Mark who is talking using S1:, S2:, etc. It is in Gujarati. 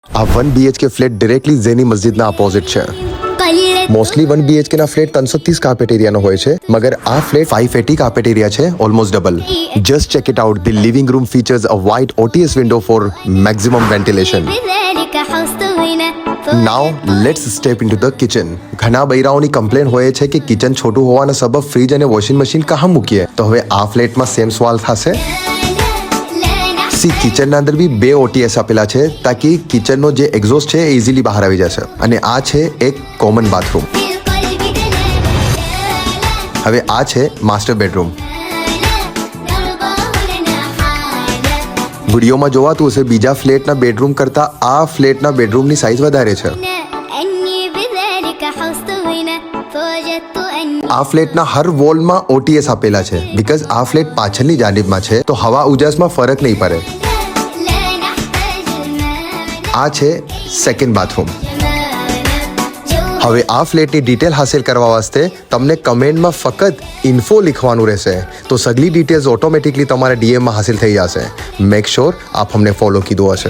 S1: આ 1 BHK ફ્લેટ ડિરેક્ટલી ઝેની મસ્જિદના ઓપોઝિટ છે. મોસ્ટલી 1 BHK ના ફ્લેટ 330 કાર્પેટ એરિયાનો હોય છે, મગર આ ફ્લેટ 580 કાર્પેટ એરિયા છે, almost double. Just check it out. The living room features a wide OTS window for maximum ventilation. Now let's step into the kitchen. ઘણા બૈરાઓની કમ્પ્લેન હોય છે કે કિચન છોટું હોવાના સબબ ફ્રીજ અને વોશિંગ મશીન કહા મૂકીએ, તો હવે આ ફ્લેટમાં સેમ સવાલ થશે. કિચનના અંદર બી 2 OTS આપેલા છે, તાકી કિચનનો જે એક્ઝોસ્ટ છે એ ઇઝીલી બહાર આવી જશે. અને આ છે એક કોમન બાથરૂમ. હવે આ છે માસ્ટર બેડરૂમ. વિડીયોમાં જોવાતું હશે બીજા ફ્લેટના બેડરૂમ કરતા આ ફ્લેટના બેડરૂમની સાઇઝ વધારે છે. આ ફ્લેટના હર વોલમાં OTS આપેલા છે, બીકોઝ આ ફ્લેટ પાછળની જાનિબમાં છે, તો હવા ઉજાસમાં ફરક નહીં પડે. આ છે સેકન્ડ બાથરૂમ. હવે આ ફ્લેટની ડિટેલ હાસિલ કરવા વાસ્તે તમને કમેન્ટમાં ફક્ત ઇન્ફો લખવાનું રહેશે, તો સગલી ડિટેલ્સ ઓટોમેટિકલી તમારા DMમાં હાસિલ થઈ જશે. મેક શ્યોર આપ અમને ફોલો કીધું હશે.